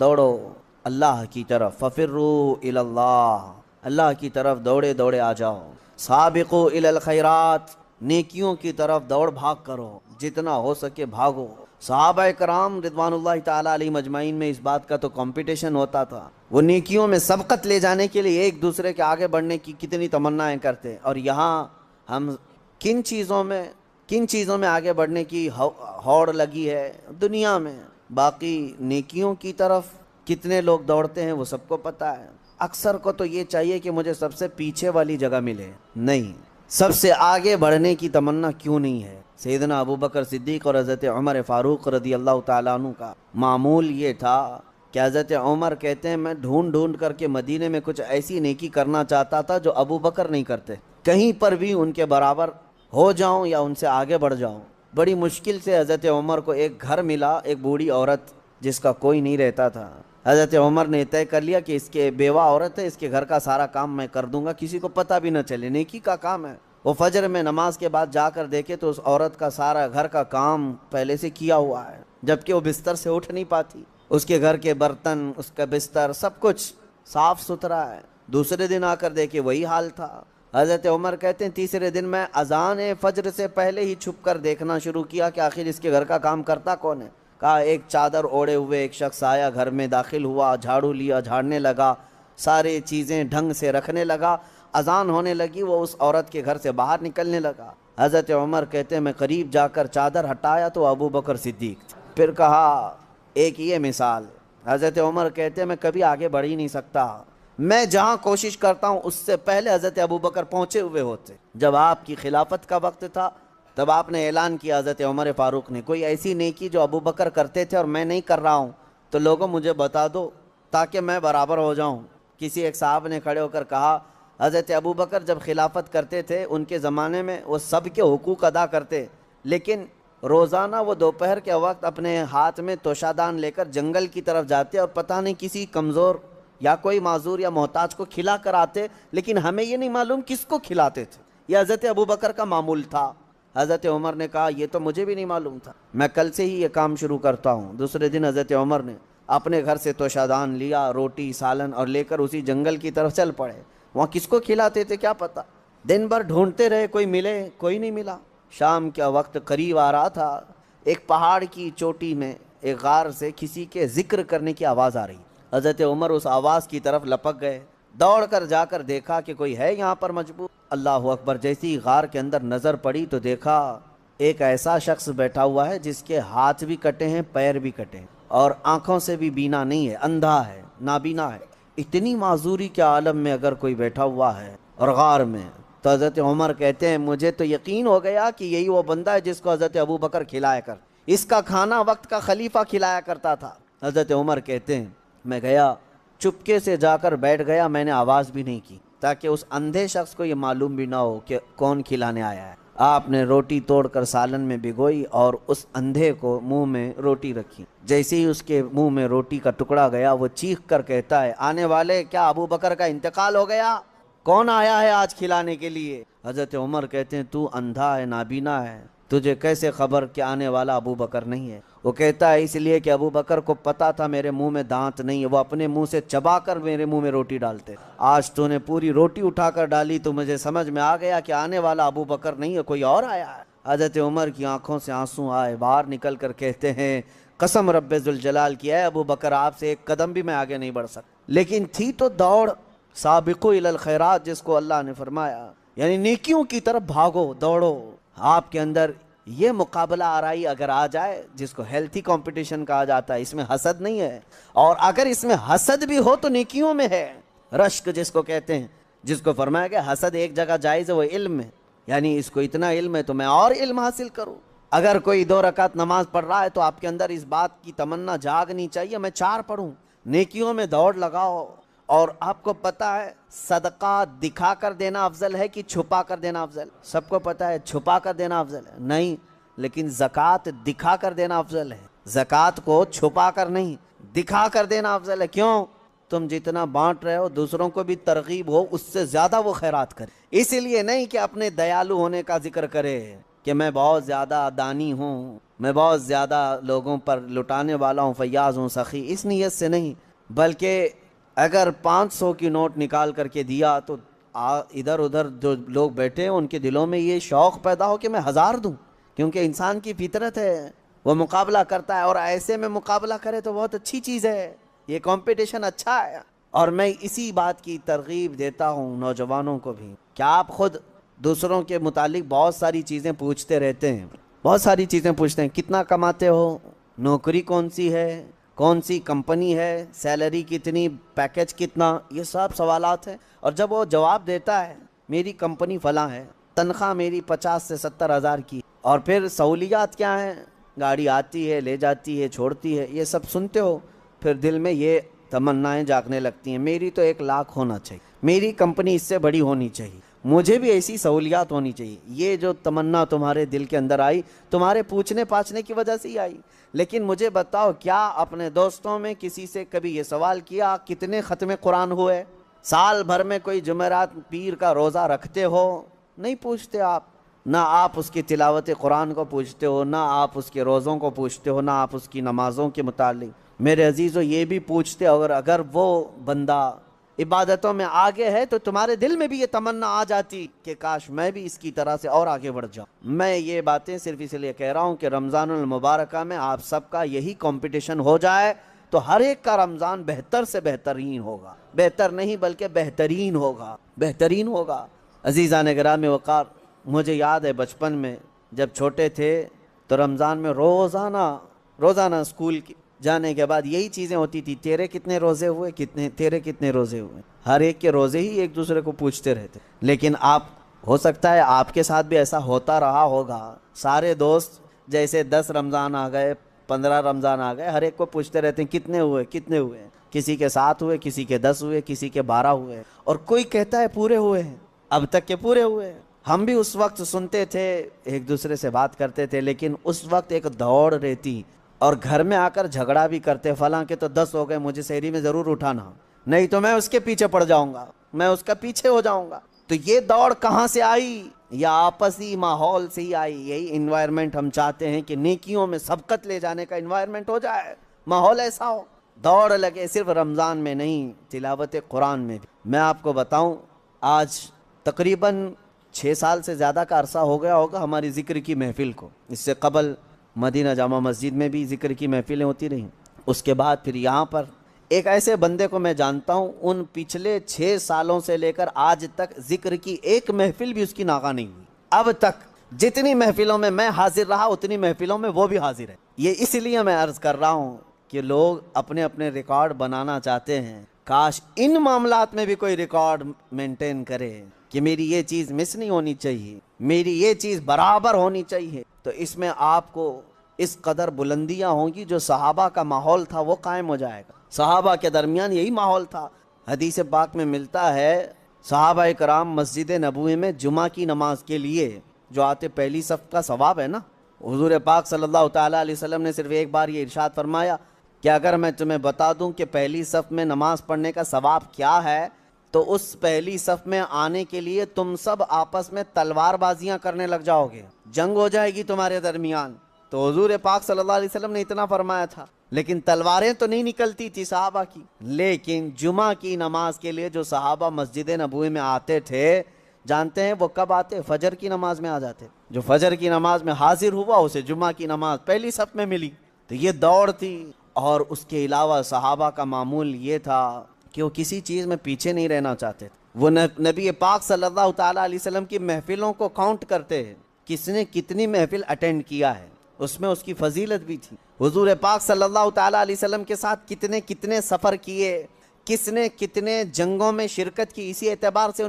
دوڑو اللہ کی طرف، ففروا الی اللہ، اللہ کی طرف دوڑے دوڑے آ جاؤ، سابقوا الی الخیرات، نیکیوں کی طرف دوڑ بھاگ کرو، جتنا ہو سکے بھاگو۔ صحابہ کرام رضوان اللہ تعالیٰ علیہ مجمعین میں اس بات کا تو کمپٹیشن ہوتا تھا، وہ نیکیوں میں سبقت لے جانے کے لیے ایک دوسرے کے آگے بڑھنے کی کتنی تمنائیں کرتے، اور یہاں ہم کن چیزوں میں آگے بڑھنے کی ہوڑ لگی ہے دنیا میں، باقی نیکیوں کی طرف کتنے لوگ دوڑتے ہیں وہ سب کو پتہ ہے۔ اکثر کو تو یہ چاہیے کہ مجھے سب سے پیچھے والی جگہ ملے، نہیں، سب سے آگے بڑھنے کی تمنا کیوں نہیں ہے؟ سیدنا ابو بکر صدیق اور حضرت عمر فاروق رضی اللہ تعالیٰ عنہ کا معمول یہ تھا کہ حضرت عمر کہتے ہیں میں ڈھونڈ ڈھونڈ کر کے مدینے میں کچھ ایسی نیکی کرنا چاہتا تھا جو ابو بکر نہیں کرتے، کہیں پر بھی ان کے برابر ہو جاؤں یا ان سے آگے بڑھ جاؤں۔ بڑی مشکل سے حضرت عمر کو ایک گھر ملا، ایک بوڑھی عورت جس کا کوئی نہیں رہتا تھا۔ حضرت عمر نے طے کر لیا کہ اس کے بیوہ عورت ہے، اس کے گھر کا سارا کام میں کر دوں گا، کسی کو پتہ بھی نہ چلے، نیکی کا کام ہے۔ وہ فجر میں نماز کے بعد جا کر دیکھے تو اس عورت کا سارا گھر کا کام پہلے سے کیا ہوا ہے، جبکہ وہ بستر سے اٹھ نہیں پاتی، اس کے گھر کے برتن، اس کا بستر، سب کچھ صاف ستھرا ہے۔ دوسرے دن آ کر دیکھے وہی حال تھا۔ حضرت عمر کہتے ہیں تیسرے دن میں اذان فجر سے پہلے ہی چھپ کر دیکھنا شروع کیا کہ آخر اس کے گھر کا کام کرتا کون ہے۔ کہا ایک چادر اوڑے ہوئے ایک شخص آیا، گھر میں داخل ہوا، جھاڑو لیا، جھاڑنے لگا، سارے چیزیں ڈھنگ سے رکھنے لگا، اذان ہونے لگی، وہ اس عورت کے گھر سے باہر نکلنے لگا۔ حضرت عمر کہتے ہیں میں قریب جا کر چادر ہٹایا تو ابو بکر صدیق تھا۔ پھر کہا ایک یہ مثال، حضرت عمر کہتے ہیں میں کبھی آگے بڑھ ہی نہیں سکتا، میں جہاں کوشش کرتا ہوں اس سے پہلے حضرت ابو بکر پہنچے ہوئے ہوتے۔ جب آپ کی خلافت کا وقت تھا تب آپ نے اعلان کیا، حضرت عمر فاروق نے، کوئی ایسی نیکی جو ابو بکر کرتے تھے اور میں نہیں کر رہا ہوں تو لوگوں مجھے بتا دو تاکہ میں برابر ہو جاؤں۔ کسی ایک صاحب نے کھڑے ہو کر کہا حضرت ابو بکر جب خلافت کرتے تھے ان کے زمانے میں وہ سب کے حقوق ادا کرتے، لیکن روزانہ وہ دوپہر کے وقت اپنے ہاتھ میں توشادان لے کر جنگل کی طرف جاتے اور پتہ نہیں کسی کمزور یا کوئی معذور یا محتاج کو کھلا کر آتے، لیکن ہمیں یہ نہیں معلوم کس کو کھلاتے تھے۔ یہ حضرت ابو بکر کا معمول تھا۔ حضرت عمر نے کہا یہ تو مجھے بھی نہیں معلوم تھا، میں کل سے ہی یہ کام شروع کرتا ہوں۔ دوسرے دن حضرت عمر نے اپنے گھر سے توشادان لیا، روٹی سالن، اور لے کر اسی جنگل کی طرف چل پڑے۔ وہاں کس کو کھلاتے تھے کیا پتہ، دن بھر ڈھونڈتے رہے، کوئی ملے، کوئی نہیں ملا۔ شام کا وقت قریب آ رہا تھا، ایک پہاڑ کی چوٹی میں ایک غار سے کسی کے ذکر کرنے کی آواز آ رہی۔ حضرت عمر اس آواز کی طرف لپک گئے، دوڑ کر جا کر دیکھا کہ کوئی ہے یہاں پر مجبور۔ اللہ اکبر، جیسی غار کے اندر نظر پڑی تو دیکھا ایک ایسا شخص بیٹھا ہوا ہے جس کے ہاتھ بھی کٹے ہیں، پیر بھی کٹے ہیں، اور آنکھوں سے بھی بینا نہیں ہے، اندھا ہے، نابینا ہے۔ اتنی معذوری کے عالم میں اگر کوئی بیٹھا ہوا ہے اور غار میں، تو حضرت عمر کہتے ہیں مجھے تو یقین ہو گیا کہ یہی وہ بندہ ہے جس کو حضرت ابو بکر کھلایا کر، اس کا کھانا وقت کا خلیفہ کھلایا کرتا تھا۔ حضرت عمر کہتے ہیں میں گیا، چپکے سے جا کر بیٹھ گیا، میں نے آواز بھی نہیں کی تاکہ اس اندھے شخص کو یہ معلوم بھی نہ ہو کہ کون کھلانے آیا ہے۔ آپ نے روٹی توڑ کر سالن میں بھگوئی اور اس اندھے کو منہ میں روٹی رکھی۔ جیسے ہی اس کے منہ میں روٹی کا ٹکڑا گیا وہ چیخ کر کہتا ہے آنے والے، کیا ابو بکر کا انتقال ہو گیا؟ کون آیا ہے آج کھلانے کے لیے؟ حضرت عمر کہتے ہیں تو اندھا ہے، نابینا ہے، تجھے کیسے خبر کہ آنے والا ابو بکر نہیں ہے؟ وہ کہتا ہے اس لیے کہ ابو بکر کو پتا تھا میرے منہ میں دانت نہیں ہے، وہ اپنے منہ سے چبا کر میرے منہ میں روٹی ڈالتے۔ آج تو نے پوری روٹی اٹھا کر ڈالی تو مجھے سمجھ میں آ گیا کہ آنے والا ابو بکر نہیں ہے، کوئی اور آیا ہے۔ حضرت عمر کی آنکھوں سے آنسو آئے، باہر نکل کر کہتے ہیں قسم رب ذوالجلال کی ہے ابو بکر، آپ سے ایک قدم بھی میں آگے نہیں بڑھ سکتا۔ لیکن تھی تو دوڑ، سابقوا الی الخیرات، جس کو اللہ نے فرمایا، یعنی نیکیوں کی طرف بھاگو، دوڑو۔ آپ کے اندر یہ مقابلہ آرائی اگر آ جائے، جس کو ہیلتھی کمپٹیشن کہا جاتا ہے، اس میں حسد نہیں ہے، اور اگر اس میں حسد بھی ہو تو نیکیوں میں ہے۔ رشک جس کو کہتے ہیں، جس کو فرمایا گیا حسد ایک جگہ جائز ہے، وہ علم ہے، یعنی اس کو اتنا علم ہے تو میں اور علم حاصل کروں۔ اگر کوئی 2 رکعت نماز پڑھ رہا ہے تو آپ کے اندر اس بات کی تمنا جاگنی چاہیے میں 4 پڑھوں۔ نیکیوں میں دوڑ لگاؤ۔ اور آپ کو پتہ ہے صدقہ دکھا کر دینا افضل ہے کہ چھپا کر دینا افضل؟ سب کو پتہ ہے چھپا کر دینا افضل ہے، نہیں، لیکن زکوٰۃ دکھا کر دینا افضل ہے۔ زکوٰۃ کو چھپا کر نہیں، دکھا کر دینا افضل ہے۔ کیوں؟ تم جتنا بانٹ رہے ہو دوسروں کو بھی ترغیب ہو، اس سے زیادہ وہ خیرات کرے۔ اس لیے نہیں کہ اپنے دیالو ہونے کا ذکر کرے کہ میں بہت زیادہ دانی ہوں، میں بہت زیادہ لوگوں پر لٹانے والا ہوں، فیاض ہوں، سخی، اس نیت سے نہیں، بلکہ اگر 500 کی نوٹ نکال کر کے دیا تو ادھر ادھر جو لوگ بیٹھے ہیں ان کے دلوں میں یہ شوق پیدا ہو کہ میں 1000 دوں، کیونکہ انسان کی فطرت ہے، وہ مقابلہ کرتا ہے، اور ایسے میں مقابلہ کرے تو بہت اچھی چیز ہے، یہ کمپٹیشن اچھا ہے۔ اور میں اسی بات کی ترغیب دیتا ہوں نوجوانوں کو بھی کہ آپ خود دوسروں کے متعلق بہت ساری چیزیں پوچھتے رہتے ہیں، بہت ساری چیزیں پوچھتے ہیں، کتنا کماتے ہو، نوکری کون سی ہے، کون سی کمپنی ہے، سیلری کتنی، پیکج کتنا، یہ سب سوالات ہیں۔ اور جب وہ جواب دیتا ہے میری کمپنی فلاں ہے، تنخواہ میری 50 سے 70 ہزار کی، اور پھر سہولیات کیا ہیں، گاڑی آتی ہے، لے جاتی ہے، چھوڑتی ہے، یہ سب سنتے ہو، پھر دل میں یہ تمنائیں جاگنے لگتی ہیں، میری تو 1 لاکھ ہونا چاہیے، میری کمپنی اس سے بڑی ہونی چاہیے، مجھے بھی ایسی سہولیات ہونی چاہیے۔ یہ جو تمنا تمہارے دل کے اندر آئی، تمہارے پوچھنے پاچھنے کی وجہ سے ہی آئی۔ لیکن مجھے بتاؤ، کیا اپنے دوستوں میں کسی سے کبھی یہ سوال کیا کتنے ختم قرآن ہوئے؟ سال بھر میں کوئی جمعرات پیر کا روزہ رکھتے ہو؟ نہیں پوچھتے آپ، نہ آپ اس کی تلاوت قرآن کو پوچھتے ہو، نہ آپ اس کے روزوں کو پوچھتے ہو، نہ آپ اس کی نمازوں کے متعلق۔ میرے عزیزو، یہ بھی پوچھتے، اگر وہ بندہ عبادتوں میں آگے ہے تو تمہارے دل میں بھی یہ تمنا آ جاتی کہ کاش میں بھی اس کی طرح سے اور آگے بڑھ جاؤں۔ میں یہ باتیں صرف اس لیے کہہ رہا ہوں کہ رمضان المبارکہ میں آپ سب کا یہی کمپٹیشن ہو جائے تو ہر ایک کا رمضان بہتر سے بہترین ہوگا، بہتر نہیں بلکہ بہترین ہوگا، بہترین ہوگا۔ عزیزان گرامی وقار، مجھے یاد ہے بچپن میں جب چھوٹے تھے تو رمضان میں روزانہ اسکول جانے کے بعد یہی چیزیں ہوتی تھی، تیرے کتنے روزے ہوئے، تیرے کتنے روزے ہوئے، ہر ایک کے روزے ہی ایک دوسرے کو پوچھتے رہتے۔ لیکن آپ، ہو سکتا ہے آپ کے ساتھ بھی ایسا ہوتا رہا ہوگا، سارے دوست جیسے 10 رمضان آ گئے، 15 رمضان آ گئے، ہر ایک کو پوچھتے رہتے ہیں کتنے ہوئے، کتنے ہوئے، کسی کے 7 ہوئے، کسی کے 10 ہوئے، کسی کے 12 ہوئے، اور کوئی کہتا ہے پورے ہوئے ہیں، اب تک کے پورے ہوئے ہیں۔ ہم بھی اس وقت سنتے تھے، ایک دوسرے سے بات کرتے تھے، لیکن اس وقت ایک دوڑ رہتی، اور گھر میں آ کر جھگڑا بھی کرتے، فلاں کے تو 10 ہو گئے، مجھے سحری میں ضرور اٹھانا، نہیں تو میں اس کے پیچھے پڑ جاؤں گا، میں اس کا پیچھے ہو جاؤں گا۔ تو یہ دوڑ کہاں سے آئی؟ یا آپسی ماحول سے ہی آئی۔ یہی انوائرمنٹ ہم چاہتے ہیں کہ نیکیوں میں سبقت لے جانے کا انوائرمنٹ ہو جائے، ماحول ایسا ہو، دوڑ لگے، صرف رمضان میں نہیں، تلاوت قرآن میں بھی۔ میں آپ کو بتاؤں، آج تقریباً 6 سال سے زیادہ کا عرصہ ہو گیا ہوگا ہماری ذکر کی محفل کو۔ اس سے قبل مدینہ جامع مسجد میں بھی ذکر کی محفلیں ہوتی رہیں، اس کے بعد پھر یہاں پر ایک ایسے بندے کو میں جانتا ہوں، ان پچھلے 6 سالوں سے لے کر آج تک ذکر کی ایک محفل بھی اس کی ناغہ نہیں ہوئی۔ اب تک جتنی محفلوں میں میں حاضر رہا، اتنی محفلوں میں وہ بھی حاضر ہے۔ یہ اس لیے میں عرض کر رہا ہوں کہ لوگ اپنے اپنے ریکارڈ بنانا چاہتے ہیں، کاش ان معاملات میں بھی کوئی ریکارڈ مینٹین کرے کہ میری یہ چیز مس نہیں ہونی چاہیے، میری یہ چیز برابر ہونی چاہیے، تو اس میں آپ کو اس قدر بلندیاں ہوں گی، جو صحابہ کا ماحول تھا وہ قائم ہو جائے گا۔ صحابہ کے درمیان یہی ماحول تھا۔ حدیث پاک میں ملتا ہے، صحابہ کرام مسجد نبوی میں جمعہ کی نماز کے لیے جو آتے، پہلی صف کا ثواب ہے نا، حضور پاک صلی اللہ تعالیٰ علیہ وسلم نے صرف ایک بار یہ ارشاد فرمایا کہ اگر میں تمہیں بتا دوں کہ پہلی صف میں نماز پڑھنے کا ثواب کیا ہے، تو اس پہلی صف میں آنے کے لیے تم سب آپس میں تلوار بازیاں کرنے لگ جاؤ گے، جنگ ہو جائے گی تمہارے درمیان۔ تو حضور پاک صلی اللہ علیہ وسلم نے اتنا فرمایا تھا، لیکن تلواریں تو نہیں نکلتی تھی صحابہ کی۔ لیکن جمعہ کی نماز کے لیے جو صحابہ مسجد نبوی میں آتے تھے، جانتے ہیں وہ کب آتے؟ فجر کی نماز میں آ جاتے۔ جو فجر کی نماز میں حاضر ہوا اسے جمعہ کی نماز پہلی صف میں ملی۔ تو یہ دوڑ تھی۔ اور اس کے علاوہ صحابہ کا معمول یہ تھا کہ وہ کسی چیز میں پیچھے نہیں رہنا چاہتے تھے۔ وہ نبی پاک صلی اللہ تعالیٰ علیہ وسلم کی محفلوں کو کاؤنٹ کرتے ہیں، کس نے کتنی محفل اٹینڈ کیا ہے، اس میں اس کی فضیلت بھی تھی۔ حضور پاک صلی اللہ تعالیٰ علیہ وسلم کے ساتھ کتنے سفر کیے، کس نے کتنے جنگوں میں شرکت کی، اسی اعتبار سے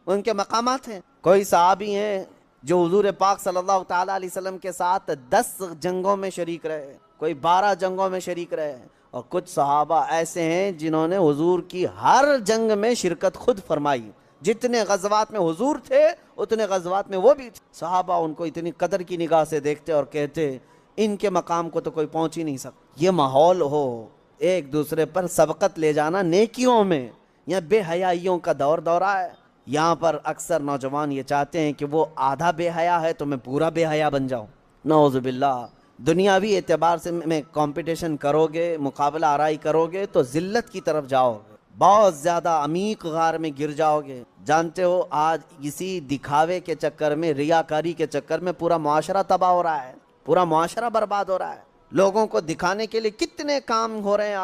ان کے مقامات ہیں۔ کوئی صحابی ہیں جو حضور پاک صلی اللہ تعالیٰ علیہ وسلم کے ساتھ 10 جنگوں میں شریک رہے، کوئی 12 جنگوں میں شریک رہے، اور کچھ صحابہ ایسے ہیں جنہوں نے حضور کی ہر جنگ میں شرکت خود فرمائی۔ جتنے غزوات میں حضور تھے اتنے غزوات میں وہ بھی تھے۔ صحابہ ان کو اتنی قدر کی نگاہ سے دیکھتے اور کہتے ان کے مقام کو تو کوئی پہنچ ہی نہیں سکتا۔ یہ ماحول ہو، ایک دوسرے پر سبقت لے جانا نیکیوں میں، یا بے حیائیوں کا دورہ ہے۔ یہاں پر اکثر نوجوان یہ چاہتے ہیں کہ وہ آدھا بے حیا ہے تو میں پورا بے حیا بن جاؤں، نعوذ باللہ۔ دنیاوی اعتبار سے میں کمپٹیشن کرو گے، مقابلہ آرائی کرو گے تو ذلت کی طرف جاؤ گے، بہت زیادہ عمیق غار میں گر جاؤ گے۔ جانتے ہو آج اسی دکھاوے کے چکر میں، ریاکاری کے چکر میں پورا معاشرہ تباہ ہو رہا ہے، پورا معاشرہ برباد ہو رہا ہے۔ لوگوں کو دکھانے کے لیے کتنے کام ہو رہے ہیں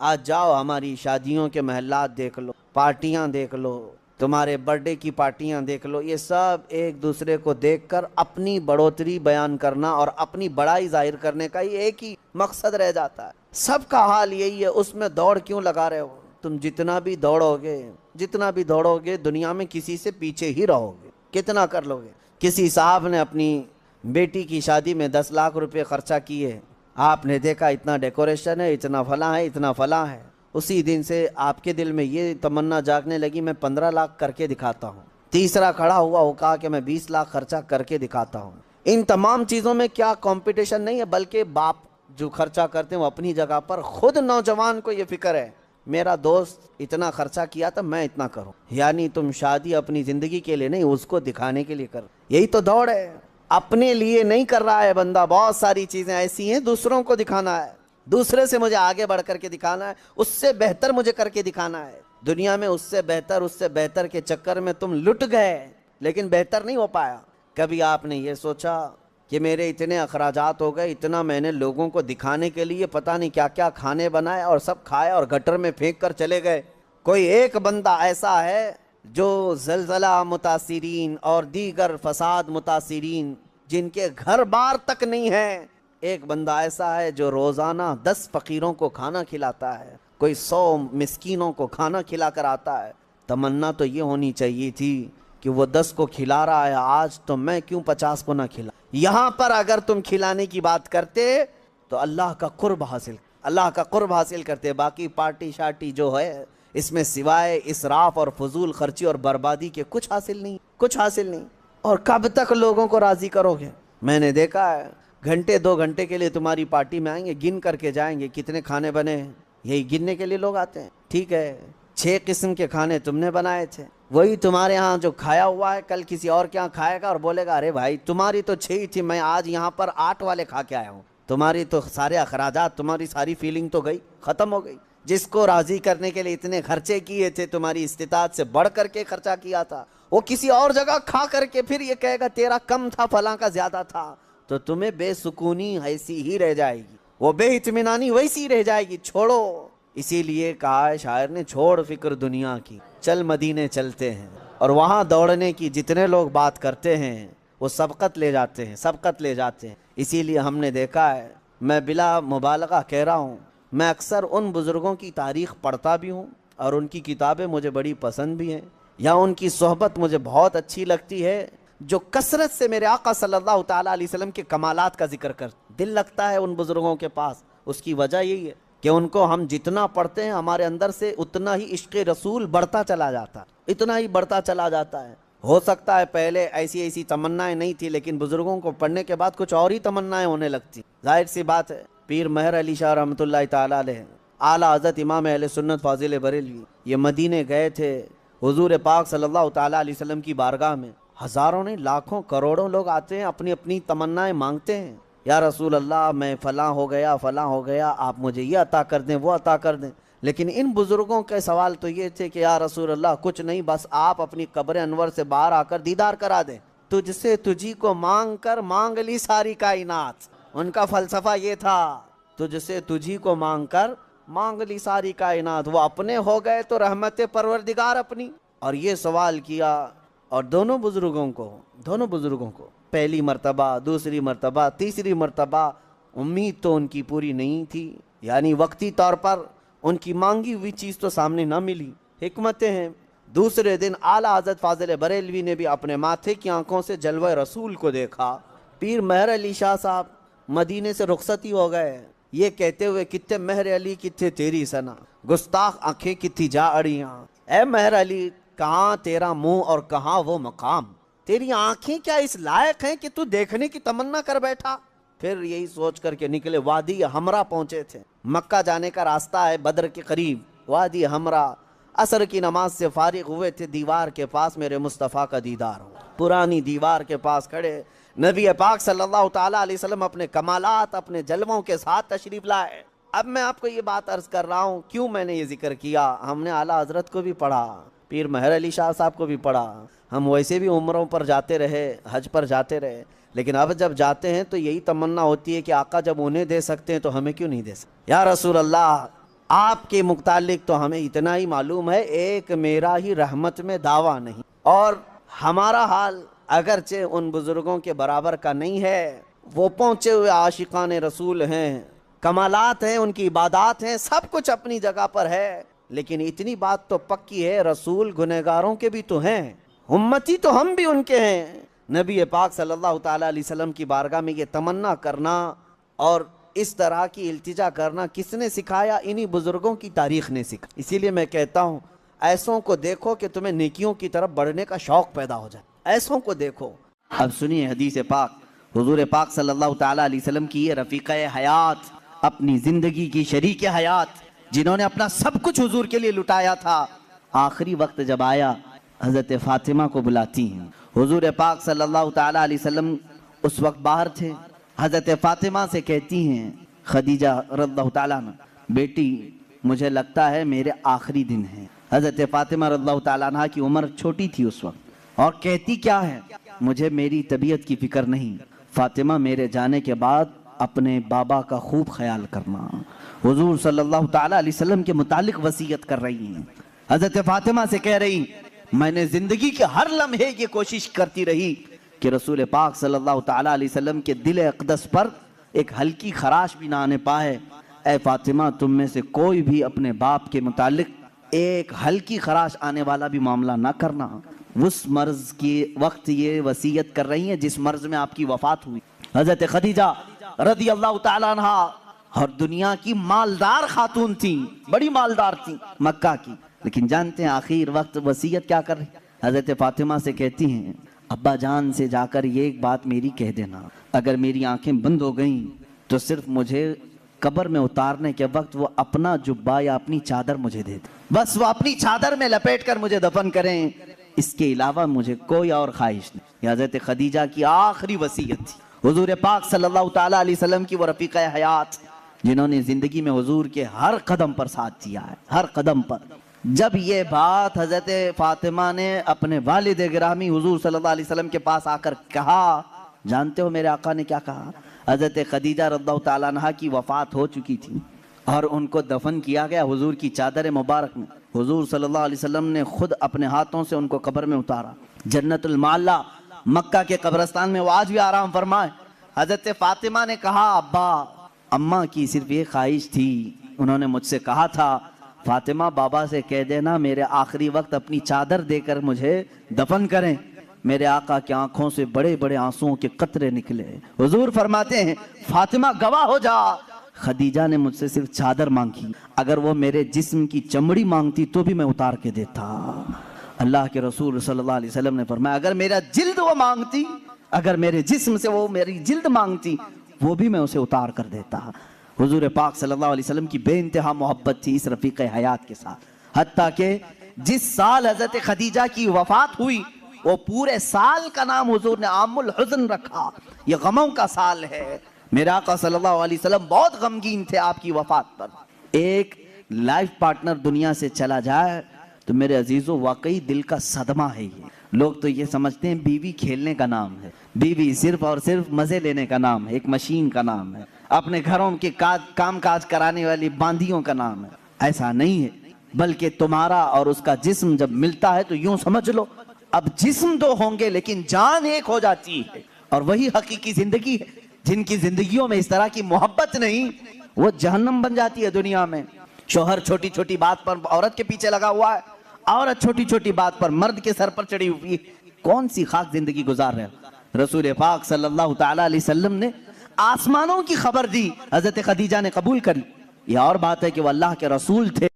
آج جاؤ ہماری شادیوں کے محلات دیکھ لو، پارٹیاں دیکھ لو، تمہارے برتھ ڈے کی پارٹیاں دیکھ لو، یہ سب ایک دوسرے کو دیکھ کر اپنی بڑھوتری بیان کرنا اور اپنی بڑائی ظاہر کرنے کا یہ ایک ہی مقصد رہ جاتا ہے۔ سب کا حال یہی ہے، اس میں دوڑ کیوں لگا رہے ہو؟ تم جتنا بھی دوڑو گے دنیا میں کسی سے پیچھے ہی رہو گے، کتنا کر لو گے۔ کسی صاحب نے اپنی بیٹی کی شادی میں 10 لاکھ روپے خرچہ کیے، آپ نے دیکھا اتنا ڈیکوریشن ہے، اتنا فلاں ہے، اتنا فلاں ہے، اسی دن سے آپ کے دل میں یہ تمنا جاگنے لگی میں 15 لاکھ کر کے دکھاتا ہوں۔ تیسرا کھڑا ہوا وہ کہا کہ میں 20 لاکھ خرچہ کر کے دکھاتا ہوں۔ ان تمام چیزوں میں کیا کمپٹیشن نہیں ہے، بلکہ باپ جو خرچہ کرتے ہیں وہ اپنی جگہ پر، خود نوجوان کو یہ فکر ہے میرا دوست اتنا خرچہ کیا تھا میں اتنا کروں۔ یعنی تم شادی اپنی زندگی کے لیے نہیں، اس کو دکھانے کے لیے کر، یہی تو دوڑ ہے۔ اپنے لیے نہیں کر رہا ہے بندہ، بہت ساری چیزیں ایسی ہیں دوسروں کو دکھانا ہے، دوسرے سے مجھے آگے بڑھ کر کے دکھانا ہے، اس سے بہتر مجھے کر کے دکھانا ہے۔ دنیا میں اس سے بہتر کے چکر میں تم لٹ گئے، لیکن بہتر نہیں ہو پایا۔ کبھی آپ نے یہ سوچا کہ میرے اتنے اخراجات ہو گئے، اتنا میں نے لوگوں کو دکھانے کے لیے پتہ نہیں کیا کیا کھانے بنائے اور سب کھائے اور گٹر میں پھینک کر چلے گئے۔ کوئی ایک بندہ ایسا ہے جو زلزلہ متاثرین اور دیگر فساد متاثرین جن کے گھر بار تک نہیں ہے، ایک بندہ ایسا ہے جو روزانہ 10 فقیروں کو کھانا کھلاتا ہے، کوئی 100 مسکینوں کو کھانا کھلا کر آتا ہے۔ تمنا تو یہ ہونی چاہیے تھی کہ وہ 10 کو کھلا رہا ہے آج، تو میں کیوں 50 کو نہ کھلا۔ یہاں پر اگر تم کھلانے کی بات کرتے تو اللہ کا قرب حاصل کرتے، باقی پارٹی شارٹی جو ہے اس میں سوائے اسراف اور فضول خرچی اور بربادی کے کچھ حاصل نہیں۔ اور کب تک لوگوں کو راضی کرو گے؟ میں نے دیکھا ہے گھنٹے 2 گھنٹے کے لیے تمہاری پارٹی میں آئیں گے، گن کر کے جائیں گے کتنے کھانے بنے ہیں، یہی گننے کے لیے لوگ آتے ہیں۔ ٹھیک ہے 6 قسم کے کھانے تم نے بنائے تھے، وہی تمہارے ہاں جو کھایا ہوا ہے کل کسی اور کے ہاں کھائے گا اور بولے گا ارے بھائی تمہاری تو 6 ہی تھی، میں آج یہاں پر 8 والے کھا کے آیا ہوں۔ تمہاری تو سارے اخراجات، تمہاری ساری فیلنگ تو گئی، ختم ہو گئی۔ جس کو راضی کرنے کے لیے اتنے خرچے کیے تھے، تمہاری استطاعت سے بڑھ کر کے خرچہ کیا تھا، وہ کسی اور جگہ کھا کر کے پھر یہ کہے گا تیرا کم تھا فلاں کا زیادہ تھا، تو تمہیں بے سکونی ایسی ہی رہ جائے گی، وہ بے اطمینانی ویسی رہ جائے گی۔ چھوڑو، اسی لیے کہا ہے شاعر نے چھوڑ فکر دنیا کی، چل مدینے چلتے ہیں۔ اور وہاں دوڑنے کی جتنے لوگ بات کرتے ہیں وہ سبقت لے جاتے ہیں۔ اسی لیے ہم نے دیکھا ہے، میں بلا مبالغہ کہہ رہا ہوں، میں اکثر ان بزرگوں کی تاریخ پڑھتا بھی ہوں اور ان کی کتابیں مجھے بڑی پسند بھی ہیں، یا ان کی صحبت مجھے بہت اچھی لگتی ہے، جو کثرت سے میرے آقا صلی اللہ تعالیٰ علیہ وسلم کے کمالات کا ذکر کر دل لگتا ہے ان بزرگوں کے پاس۔ اس کی وجہ یہی ہے کہ ان کو ہم جتنا پڑھتے ہیں ہمارے اندر سے اتنا ہی عشق رسول بڑھتا چلا جاتا ہے۔ ہو سکتا ہے پہلے ایسی تمنائیں نہیں تھی، لیکن بزرگوں کو پڑھنے کے بعد کچھ اور ہی تمنائیں ہونے لگتی۔ ظاہر سی بات ہے، پیر مہر علی شاہ رحمۃ اللہ تعالیٰ علیہ، اعلیٰ حضرت امام اہل سنت فاضل بریلوی، یہ مدینے گئے تھے حضور پاک صلی اللہ تعالیٰ علیہ وسلم کی بارگاہ میں، ہزاروں نہیں لاکھوں کروڑوں لوگ آتے ہیں، اپنی اپنی تمنائیں مانگتے ہیں، یا رسول اللہ میں فلاں ہو گیا، آپ مجھے یہ عطا کر دیں، وہ عطا کر دیں۔ لیکن ان بزرگوں کے سوال تو یہ تھے کہ یا رسول اللہ کچھ نہیں، بس آپ اپنی قبر انور سے باہر آ کر دیدار کرا دیں، تجھ سے تجھی کو مانگ کر مانگ لی ساری کائنات۔ ان کا فلسفہ یہ تھا، تجھ سے تجھی کو مانگ کر مانگ لی ساری کائنات۔ وہ اپنے ہو گئے تو رحمت پروردگار اپنی۔ اور یہ سوال کیا، اور دونوں بزرگوں کو پہلی مرتبہ، دوسری مرتبہ، تیسری مرتبہ امید تو ان کی پوری نہیں تھی، یعنی وقتی طور پر ان کی مانگی ہوئی چیز تو سامنے نہ ملی، حکمتیں ہیں۔ دوسرے دن اعلیٰ حضرت فاضل بریلوی نے بھی اپنے ماتھے کی آنکھوں سے جلوہ رسول کو دیکھا۔ پیر مہر علی شاہ صاحب مدینے سے رخصتی ہو گئے، یہ کہتے ہوئے کتے مہر علی کتے تیری سنا، گستاخ آنکھیں کتھی جا اڑیاں۔ اے مہر علی، کہاں تیرا منہ اور کہاں وہ مقام، تیری آنکھیں کیا اس لائق ہیں کہ تو دیکھنے کی تمنا کر بیٹھا؟ پھر یہی سوچ کر کے نکلے، وادی ہمرا پہنچے تھے، مکہ جانے کا راستہ ہے بدر کے قریب، وادی ہمرا۔ عصر کی نماز سے فارغ ہوئے تھے، دیوار کے پاس میرے مصطفیٰ کا دیدار ہو، پرانی دیوار کے پاس کھڑے نبی پاک صلی اللہ تعالیٰ علیہ وسلم اپنے کمالات اپنے جلووں کے ساتھ تشریف لائے۔ اب میں آپ کو یہ بات عرض کر رہا ہوں، کیوں میں نے یہ ذکر کیا؟ ہم نے اعلیٰ حضرت کو بھی پڑھا، پیر مہر علی شاہ صاحب کو بھی پڑھا، ہم ویسے بھی عمروں پر جاتے رہے، حج پر جاتے رہے، لیکن اب جب جاتے ہیں تو یہی تمنا ہوتی ہے کہ آقا جب انہیں دے سکتے ہیں تو ہمیں کیوں نہیں دے سکتے؟ یا رسول اللہ، آپ کے متعلق تو ہمیں اتنا ہی معلوم ہے، ایک میرا ہی رحمت میں دعویٰ نہیں، اور ہمارا حال اگرچہ ان بزرگوں کے برابر کا نہیں ہے، وہ پہنچے ہوئے عاشقان رسول ہیں، کمالات ہیں، ان کی عبادات ہیں، سب کچھ اپنی جگہ پر ہے، لیکن اتنی بات تو پکی ہے، رسول گنہگاروں کے بھی تو ہیں، امتی تو ہم بھی ان کے ہیں۔ نبی پاک صلی اللہ تعالیٰ علیہ وسلم کی بارگاہ میں یہ تمنا کرنا اور اس طرح کی التجا کرنا کس نے سکھایا؟ انہی بزرگوں کی تاریخ نے سکھا۔ اسی لیے میں کہتا ہوں ایسوں کو دیکھو کہ تمہیں نیکیوں کی طرف بڑھنے کا شوق پیدا ہو جائے، ایسوں کو دیکھو۔ اب سنیے حدیث پاک، حضور پاک صلی اللہ تعالیٰ علیہ وسلم کی یہ رفیقہ حیات، اپنی زندگی کی شریک حیات، جنہوں نے اپنا سب کچھ حضور کے لیے لٹایا تھا، آخری وقت جب آیا حضرت فاطمہ کو بلاتی ہیں۔ حضور پاک صلی اللہ تعالیٰ علیہ وسلم اس وقت باہر تھے، حضرت فاطمہ سے کہتی ہیں خدیجہ رضی اللہ تعالیٰ عنہ، بیٹی مجھے لگتا ہے میرے آخری دن ہیں۔ حضرت فاطمہ رضی اللہ تعالیٰ عنہ کی عمر چھوٹی تھی اس وقت، اور کہتی کیا ہے؟ مجھے میری طبیعت کی فکر نہیں، فاطمہ میرے جانے کے بعد اپنے بابا کا خوب خیال کرنا۔ حضور صلی اللہ تعالیٰ علیہ وسلم کے متعلق وصیت کر رہی ہیں، حضرت فاطمہ سے کہہ رہی میں نے زندگی کے ہر لمحے یہ کوشش کرتی رہی کہ رسول پاک صلی اللہ تعالیٰ علیہ وسلم کے دل اقدس پر ایک ہلکی خراش بھی نہ آنے پائے۔ اے فاطمہ تم میں سے کوئی بھی اپنے باپ کے متعلق ایک ہلکی خراش آنے والا بھی معاملہ نہ کرنا۔ اس مرض کی وقت یہ وصیت کر رہی ہیں جس مرض میں آپ کی وفات ہوئی۔ حضرت خدیجہ رضی اللہ تعالیٰ عنہ اور دنیا کی مالدار خاتون تھیں، بڑی مالدار تھیں مکہ کی، لیکن جانتے ہیں آخر وقت وصیت کیا کر رہی؟ حضرت فاطمہ سے کہتی ہیں ابا جان سے جا کر یہ ایک بات میری کہہ دینا، اگر میری آنکھیں بند ہو گئیں تو صرف مجھے قبر میں اتارنے کے وقت وہ اپنا جبہ یا اپنی چادر مجھے دے دیں، بس وہ اپنی چادر میں لپیٹ کر مجھے دفن کریں، اس کے علاوہ مجھے کوئی اور خواہش نہیں۔ یہ حضرت خدیجہ کی آخری وصیت تھی۔ حضور پاک صلی اللہ تعالیٰ علیہ وسلم کی وہ رفیقہ حیات جنہوں نے زندگی میں حضور کے ہر قدم پر ساتھ دیا ہے، ہر قدم پر۔ جب یہ بات حضرت فاطمہ نے اپنے والد گرامی حضور صلی اللہ علیہ وسلم کے پاس آ کر کہا، جانتے ہو میرے آقا نے کیا کہا؟ حضرت خدیجہ رضی اللہ تعالیٰ عنہ کی وفات ہو چکی تھی اور ان کو دفن کیا گیا حضور کی چادر مبارک میں۔ حضور صلی اللہ علیہ وسلم نے خود اپنے ہاتھوں سے ان کو قبر میں اتارا، جنت المعلا مکہ کے قبرستان میں وہ آج بھی آرام فرمائے۔ حضرت فاطمہ نے کہا ابا اماں کی صرف یہ خواہش تھی، انہوں نے مجھ سے کہا تھا فاطمہ بابا سے کہہ دینا میرے آخری وقت اپنی چادر دے کر مجھے دفن کریں۔ میرے آقا کی آنکھوں سے بڑے بڑے آنسوؤں کے قطرے نکلے۔ حضور فرماتے ہیں فاطمہ گواہ ہو جا، خدیجہ نے مجھ سے صرف چادر مانگی، اگر وہ میرے جسم کی چمڑی مانگتی تو بھی میں اتار کے دیتا۔ اللہ کے رسول صلی اللہ علیہ وسلم نے فرمایا اگر میرا جلد وہ مانگتی، اگر میرے جسم سے وہ میری جلد مانگتی وہ بھی میں اسے اتار کر دیتا۔ حضور پاک صلی اللہ علیہ وسلم کی بے انتہا محبت تھی اس رفیق حیات کے ساتھ، حتیٰ کہ جس سال حضرت خدیجہ کی وفات ہوئی وہ پورے سال کا نام حضور نے عام الحزن رکھا، یہ غموں کا سال ہے۔ میرے آقا صلی اللہ علیہ وسلم بہت غمگین تھے آپ کی وفات پر۔ ایک لائف پارٹنر دنیا سے چلا جائے تو میرے عزیزو واقعی دل کا صدمہ ہے۔ یہ لوگ تو یہ سمجھتے ہیں بیوی کھیلنے کا نام ہے، بیوی صرف اور صرف مزے لینے کا نام ہے، ایک مشین کا نام ہے، اپنے گھروں کے کام کاج کرانے والی باندیوں کا نام ہے۔ ایسا نہیں ہے، بلکہ تمہارا اور اس کا جسم جب ملتا ہے تو یوں سمجھ لو اب جسم دو ہوں گے لیکن جان ایک ہو جاتی ہے، اور وہی حقیقی زندگی ہے۔ جن کی زندگیوں میں اس طرح کی محبت نہیں وہ جہنم بن جاتی ہے دنیا میں۔ شوہر چھوٹی چھوٹی بات پر عورت کے پیچھے لگا ہوا ہے، عورت چھوٹی چھوٹی بات پر مرد کے سر پر چڑھی ہوئی ہے، کون سی خاک زندگی گزار رہے ہیں؟ رسول پاک صلی اللہ تعالیٰ علیہ وسلم نے آسمانوں کی خبر دی، حضرت خدیجہ نے قبول کر لی۔ یہ اور بات ہے کہ وہ اللہ کے رسول تھے،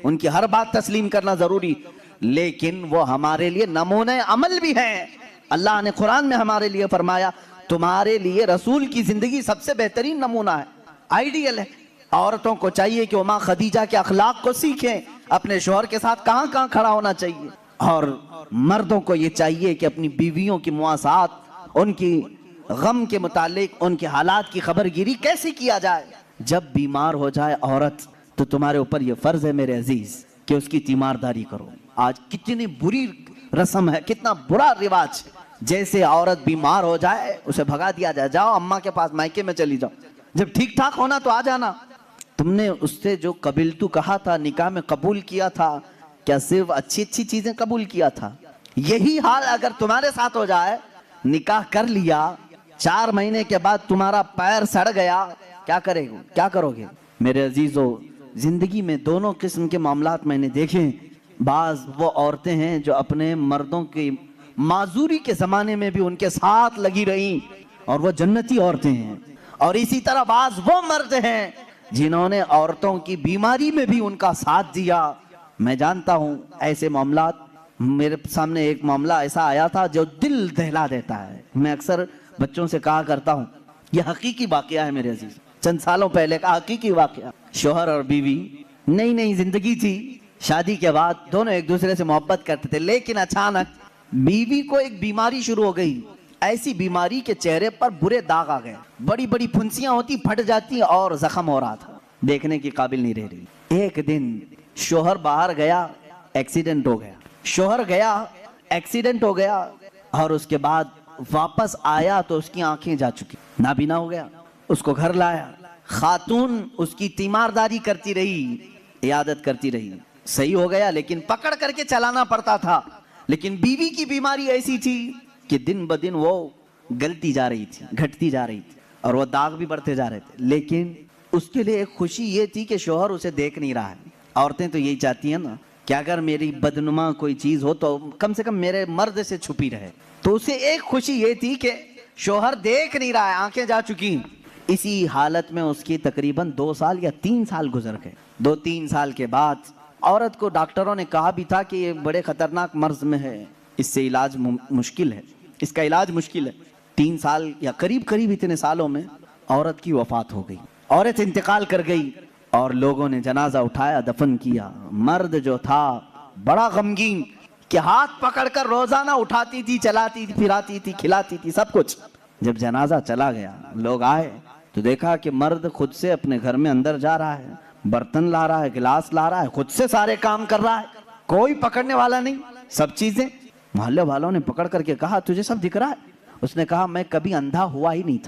ان کی ہر بات تسلیم کرنا ضروری، لیکن وہ ہمارے لیے نمونہ عمل بھی ہیں۔ اللہ نے قرآن میں ہمارے لیے فرمایا تمہارے لیے رسول کی زندگی سب سے بہترین نمونہ ہے، آئیڈیل ہے۔ عورتوں کو چاہیے کہ وہ ماں خدیجہ کے اخلاق کو سیکھیں، اپنے شوہر کے ساتھ کہاں کہاں کھڑا ہونا چاہیے، اور مردوں کو یہ چاہیے کہ اپنی بیویوں کی مواسات، ان کی غم کے متعلق ان کے حالات کی خبر گیری کیسے کیا جائے. جب بیمار ہو جائے عورت تو تمہارے اوپر یہ فرض ہے میرے عزیز کہ اس کی تیمارداری کرو. آج کتنی بری رسم ہے, کتنا برا رواج. جیسے عورت بیمار ہو جائے اسے بھگا دیا جائے, جاؤ اماں کے پاس مائکے میں چلی جاؤ, جب ٹھیک ٹھاک ہونا تو آ جانا. تم نے اس سے جو قبلتو کہا تھا, نکاح میں قبول کیا تھا, کیا صرف اچھی اچھی چیزیں قبول کیا تھا؟ یہی حال اگر تمہارے ساتھ ہو جائے, نکاح کر لیا, 4 مہینے کے بعد تمہارا پیر سڑ گیا, کیا کرو گے؟ میرے عزیزو, زندگی میں دونوں قسم کے معاملات میں نے دیکھے. بعض وہ عورتیں ہیں جو اپنے مردوں کی معذوری کے زمانے میں بھی ان کے ساتھ لگی رہیں اور وہ جنتی عورتیں ہیں, اور اسی طرح بعض وہ مرد ہیں جنہوں نے عورتوں کی بیماری میں بھی ان کا ساتھ دیا. میں جانتا ہوں ایسے معاملات. میرے سامنے ایک معاملہ ایسا آیا تھا جو دل دہلا دیتا ہے. میں اکثر بچوں سے کہا کرتا ہوں, یہ حقیقی واقعہ ہے میرے عزیز, چند سالوں پہلے کا حقیقی واقعہ. شوہر اور بیوی نئی زندگی تھی, شادی کے بعد دونوں ایک دوسرے سے محبت کرتے تھے, لیکن اچانک بیوی کو ایک بیماری شروع ہو گئی. ایسی بیماری کے چہرے پر برے داغ آ گئے, بڑی بڑی پھنسیاں ہوتی, پھٹ جاتی اور زخم ہو رہا تھا, دیکھنے کی قابل نہیں رہ رہی. ایک دن شوہر باہر گیا, ایکسیڈنٹ ہو گیا. شوہر گیا, ایکسیڈنٹ ہو گیا, اور اس کے بعد واپس آیا تو اس کی آنکھیں جا چکی, نابینا ہو گیا. اس کو گھر لایا, خاتون اس کی تیمارداری کرتی رہی, عیادت کرتی رہی. صحیح ہو گیا لیکن پکڑ کر کے چلانا پڑتا تھا. لیکن بیوی کی بیماری ایسی تھی کہ دن بدن وہ گلتی جا رہی تھی, گھٹتی جا رہی تھی, اور وہ داغ بھی بڑھتے جا رہے تھے. لیکن اس کے لیے ایک خوشی یہ تھی کہ شوہر اسے دیکھ نہیں رہا ہے. عورتیں تو یہی چاہتی ہیں نا کہ اگر میری بدنما کوئی چیز ہو تو کم سے کم میرے مرد سے چھپی رہے. تو اسے ایک خوشی یہ تھی کہ شوہر دیکھ نہیں رہا ہے, آنکھیں جا چکی. اسی حالت میں اس کی تقریباً 2 سال یا 3 سال گزر گئے. 2-3 سال کے بعد عورت کو ڈاکٹروں نے کہا بھی تھا کہ یہ بڑے خطرناک مرض میں ہے, اس سے علاج مشکل ہے, اس کا علاج مشکل ہے. 3 سال یا قریب اتنے سالوں میں عورت کی وفات ہو گئی. عورت انتقال کر گئی اور لوگوں نے جنازہ اٹھایا, دفن کیا. مرد جو تھا بڑا غمگین کہ ہاتھ پکڑ کر روزانہ اٹھاتی تھی, چلاتی تھی, پھراتی تھی, کھلاتی تھی, سب کچھ. جب جنازہ چلا گیا, لوگ آئے تو دیکھا کہ مرد خود سے اپنے گھر میں اندر جا رہا ہے, برتن لا رہا ہے, گلاس لا رہا ہے, خود سے سارے کام کر رہا ہے, کوئی پکڑنے والا نہیں, سب چیزیں. محلے والوں نے پکڑ کر کے کہا تجھے سب دکھ رہا ہے؟ اس نے کہا میں کبھی اندھا ہوا ہی نہیں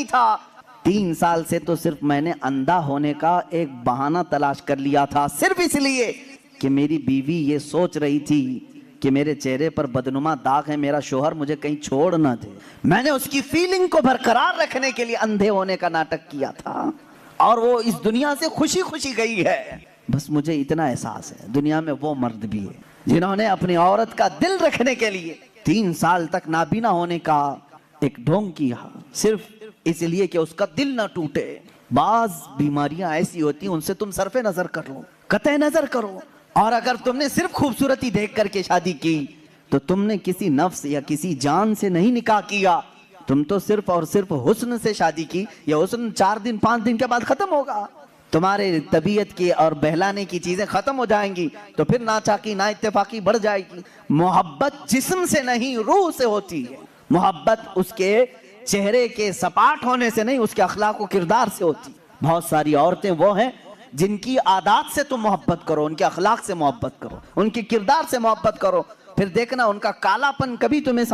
تھا. 3 سال سے تو صرف میں نے اندھا ہونے کا ایک بہانہ تلاش کر لیا تھا, صرف اس لیے کہ میری بیوی یہ سوچ رہی تھی کہ میرے چہرے پر بدنما داغ ہے, میرا شوہر مجھے کہیں چھوڑ نہ دے. میں نے اس کی فیلنگ کو برقرار رکھنے کے لیے اندھے ہونے کا ناٹک کیا تھا, اور وہ اس دنیا سے خوشی گئی ہے. بس مجھے اتنا احساس ہے دنیا میں وہ مرد بھی ہے جنہوں نے اپنی عورت کا دل رکھنے کے لیے 3 سال تک نابینا ہونے کا ایک ڈھونگ کیا, صرف اس لیے کہ اس کا دل نہ ٹوٹے. بعض بیماریاں ایسی ہوتی ہیں ان سے تم صرف نظر کر لو, قطع نظر کرو, اور اگر تم نے صرف خوبصورتی دیکھ کر کے شادی کی تو تم نے کسی نفس یا کسی جان سے نہیں نکاح کیا, تم تو صرف اور صرف حسن سے شادی کی. یہ حسن 4 دن 5 دن کے بعد ختم ہوگا, تمہارے طبیعت کی اور بہلانے کی چیزیں ختم ہو جائیں گی, تو پھر ناچاکی نا اتفاقی بڑھ جائے گی. محبت جسم سے نہیں روح سے ہوتی ہے. محبت اس کے چہرے کے سپاٹ ہونے سے نہیں, اس کے اخلاق و کردار سے ہوتی. بہت ساری عورتیں وہ ہیں جن کی عادات سے تم محبت کرو, ان کے اخلاق سے محبت کرو, ان کے کردار سے محبت کرو, پھر دیکھنا ان کا کالا پن کبھی تمہیں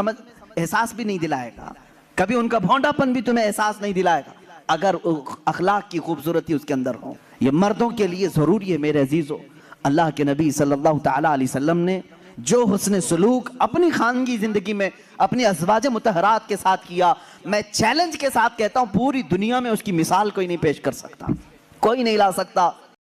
احساس بھی نہیں دلائے گا, کبھی ان کا بھونڈا پن بھی تمہیں احساس نہیں دلائے گا, اگر اخلاق کی خوبصورتی اس کے اندر ہو. یہ مردوں کے لیے ضروری ہے میرے عزیزو. اللہ کے نبی صلی اللہ تعالی علیہ وسلم نے جو حسن سلوک اپنی خانگی زندگی میں اپنی ازواج مطہرات کے ساتھ کیا, میں چیلنج کے ساتھ کہتا ہوں پوری دنیا میں اس کی مثال کوئی نہیں پیش کر سکتا, کوئی نہیں لا سکتا.